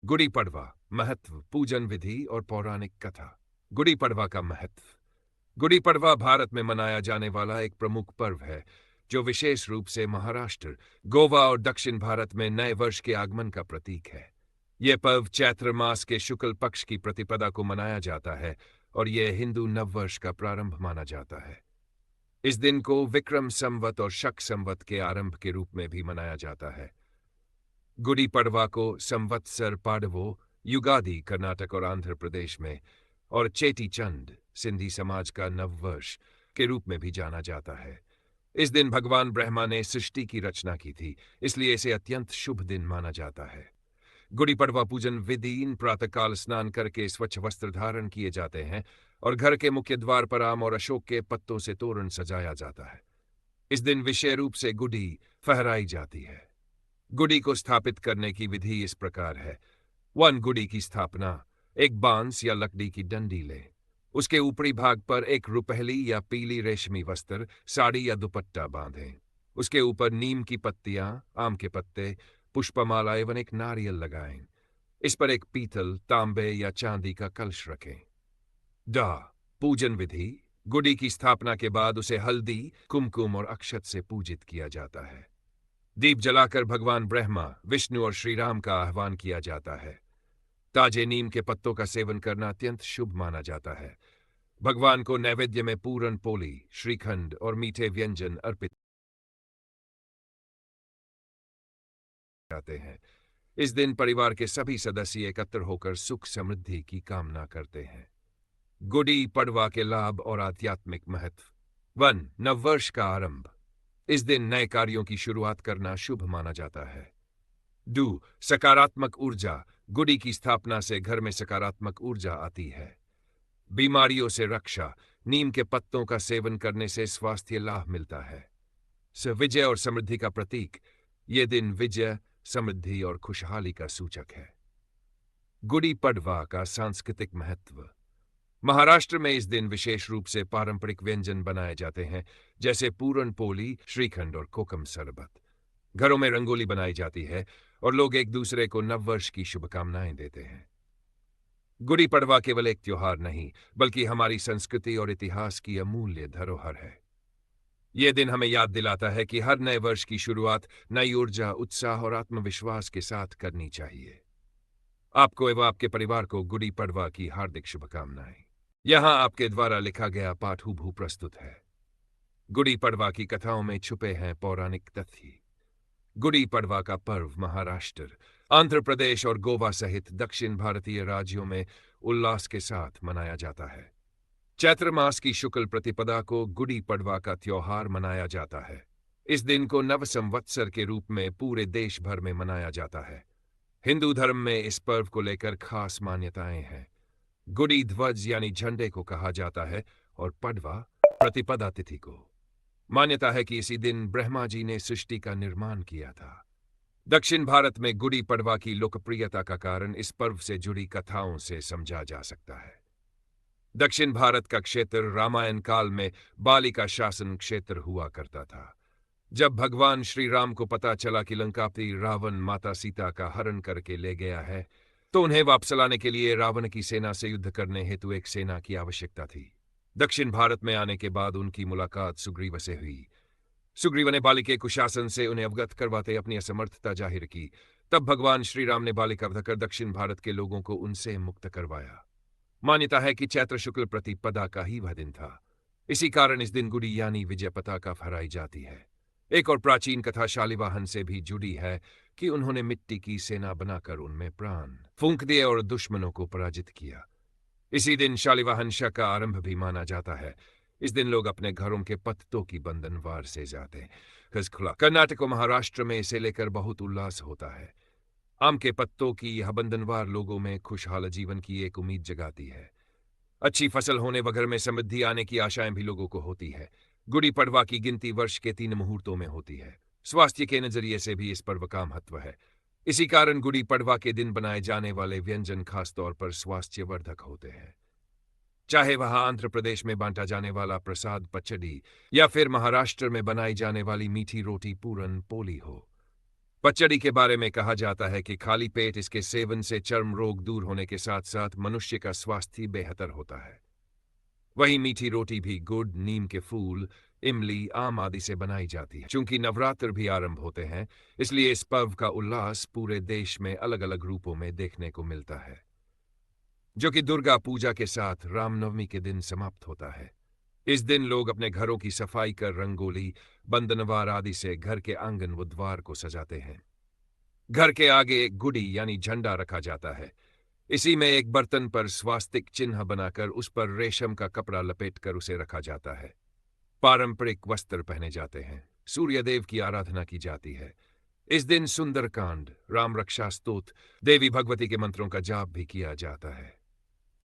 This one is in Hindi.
गुड़ी पड़वा, महत्व, पूजन विधि और पौराणिक कथा। गुड़ी पड़वा का महत्व। गुड़ी पड़वा भारत में मनाया जाने वाला एक प्रमुख पर्व है, जो विशेष रूप से महाराष्ट्र, गोवा और दक्षिण भारत में नए वर्ष के आगमन का प्रतीक है। यह पर्व चैत्र मास के शुक्ल पक्ष की प्रतिपदा को मनाया जाता है और यह हिंदू नववर्ष का प्रारंभ माना जाता है। इस दिन को विक्रम संवत और शक संवत के आरंभ के रूप में भी मनाया जाता है। गुड़ी पड़वा को संवत्सर पाडवो, युगादि कर्नाटक और आंध्र प्रदेश में, और चेटी चंड सिंधी समाज का नववर्ष के रूप में भी जाना जाता है। इस दिन भगवान ब्रह्मा ने सृष्टि की रचना की थी, इसलिए इसे अत्यंत शुभ दिन माना जाता है। गुड़ी पड़वा पूजन विधि: प्रातःकाल स्नान करके स्वच्छ वस्त्र धारण किए जाते हैं और घर के मुख्य द्वार पर आम और अशोक के पत्तों से तोरण सजाया जाता है। इस दिन विशेष रूप से गुड़ी फहराई जाती है। गुड़ी को स्थापित करने की विधि इस प्रकार है। 1. गुड़ी की स्थापना: एक बांस या लकड़ी की डंडी लें। उसके ऊपरी भाग पर एक रुपहली या पीली रेशमी वस्त्र, साड़ी या दुपट्टा बांधें। उसके ऊपर नीम की पत्तियां, आम के पत्ते, पुष्पमाला एवं एक नारियल लगाएं। इस पर एक पीतल, तांबे या चांदी का कलश रखें। डा पूजन विधि: गुड़ी की स्थापना के बाद उसे हल्दी, कुमकुम और अक्षत से पूजित किया जाता है। दीप जलाकर भगवान ब्रह्मा, विष्णु और श्री राम का आह्वान किया जाता है। ताजे नीम के पत्तों का सेवन करना अत्यंत शुभ माना जाता है। भगवान को नैवेद्य में पूरन पोली, श्रीखंड और मीठे व्यंजन अर्पित जाते हैं। इस दिन परिवार के सभी सदस्य एकत्र होकर सुख समृद्धि की कामना करते हैं। गुड़ी पड़वा के लाभ और आध्यात्मिक महत्व। 1. नववर्ष का आरंभ: इस दिन नए कार्यों की शुरुआत करना शुभ माना जाता है। 2. सकारात्मक ऊर्जा: गुड़ी की स्थापना से घर में सकारात्मक ऊर्जा आती है। बीमारियों से रक्षा: नीम के पत्तों का सेवन करने से स्वास्थ्य लाभ मिलता है। विजय और समृद्धि का प्रतीक: ये दिन विजय, समृद्धि और खुशहाली का सूचक है। गुड़ी पड़वा का सांस्कृतिक महत्व। महाराष्ट्र में इस दिन विशेष रूप से पारंपरिक व्यंजन बनाए जाते हैं, जैसे पूरन पोली, श्रीखंड और कोकम शरबत। घरों में रंगोली बनाई जाती है और लोग एक दूसरे को नववर्ष की शुभकामनाएं देते हैं। गुड़ी पड़वा केवल एक त्योहार नहीं, बल्कि हमारी संस्कृति और इतिहास की अमूल्य धरोहर है। यह दिन हमें याद दिलाता है कि हर नए वर्ष की शुरुआत नई ऊर्जा, उत्साह और आत्मविश्वास के साथ करनी चाहिए। आपको एवं आपके परिवार को गुड़ी पड़वा की हार्दिक शुभकामनाएं। यहां आपके द्वारा लिखा गया पाठ हूबहू प्रस्तुत है। गुड़ी पड़वा की कथाओं में छुपे हैं पौराणिक तथ्य। गुड़ी पड़वा का पर्व महाराष्ट्र, आंध्र प्रदेश और गोवा सहित दक्षिण भारतीय राज्यों में उल्लास के साथ मनाया जाता है। चैत्र मास की शुक्ल प्रतिपदा को गुड़ी पड़वा का त्योहार मनाया जाता है। इस दिन को नव संवत्सर के रूप में पूरे देश भर में मनाया जाता है। हिंदू धर्म में इस पर्व को लेकर खास मान्यताएं हैं। गुड़ी ध्वज यानी झंडे को कहा जाता है और पड़वा प्रतिपदा तिथि को। मान्यता है कि इसी दिन ब्रह्मा जी ने सृष्टि का निर्माण किया था। दक्षिण भारत में गुड़ी पड़वा की लोकप्रियता का कारण इस पर्व से जुड़ी कथाओं से समझा जा सकता है। दक्षिण भारत का क्षेत्र रामायण काल में बाली का शासन क्षेत्र हुआ करता था। जब भगवान श्री राम को पता चला कि लंकापति रावण माता सीता का हरण करके ले गया है, तो उन्हें वापस लाने के लिए रावण की सेना से युद्ध करने हेतु एक सेना की आवश्यकता थी। दक्षिण भारत में आने के बाद उनकी मुलाकात सुग्रीव से हुई। सुग्रीव ने बाली के कुशासन से उन्हें अवगत करवाते अपनी असमर्थता जाहिर की। तब भगवान श्री राम ने बाली का वध कर दक्षिण भारत के लोगों को उनसे मुक्त करवाया। मान्यता है कि चैत्र शुक्ल प्रतिपदा का ही वह दिन था। इसी कारण इस दिन गुड़ी यानी विजय पताका फहराई जाती है। एक और प्राचीन कथा शालिवाहन से भी जुड़ी है कि उन्होंने मिट्टी की सेना बनाकर उनमें प्राण फूंक दिए और दुश्मनों को पराजित किया। इसी दिन शालिवाहन शक का आरंभ भी माना जाता है। इस दिन लोग अपने घरों के पत्तों की बंधनवार से जाते हैं। कर्नाटक और महाराष्ट्र में इसे लेकर बहुत उल्लास होता है। आम के पत्तों की यह बंधनवार लोगों में खुशहाल जीवन की एक उम्मीद जगाती है। अच्छी फसल होने व घर में समृद्धि आने की आशाएं भी लोगों को होती है। गुड़ी पड़वा की गिनती वर्ष के 3 मुहूर्तों में होती है। स्वास्थ्य के नजरिए से भी इस पर्व का महत्व है। इसी कारण गुड़ी पड़वा के दिन बनाए जाने वाले व्यंजन खासतौर पर स्वास्थ्यवर्धक होते हैं। चाहे वह आंध्र प्रदेश में बांटा जाने वाला प्रसाद पचड़ी या फिर महाराष्ट्र में बनाई जाने वाली मीठी रोटी पूरन पोली हो। पचड़ी के बारे में कहा जाता है कि खाली पेट इसके सेवन से चर्म रोग दूर होने के साथ साथ मनुष्य का स्वास्थ्य बेहतर होता है। वहीं मीठी रोटी भी गुड़, नीम के फूल, इमली, आम आदि से बनाई जाती है। चूंकि नवरात्र भी आरंभ होते हैं, इसलिए इस पर्व का उल्लास पूरे देश में अलग अलग रूपों में देखने को मिलता है, जो कि दुर्गा पूजा के साथ रामनवमी के दिन समाप्त होता है। इस दिन लोग अपने घरों की सफाई कर रंगोली, बंदनवार आदि से घर के आंगन व द्वार को सजाते हैं। घर के आगे एक गुड़ी यानी झंडा रखा जाता है। इसी में एक बर्तन पर स्वास्तिक चिन्ह बनाकर उस पर रेशम का कपड़ा लपेटकर उसे रखा जाता है। पारंपरिक वस्त्र पहने जाते हैं। सूर्यदेव की आराधना की जाती है। इस दिन सुंदरकांड, राम रक्षा स्तोत्र, देवी भगवती के मंत्रों का जाप भी किया जाता है।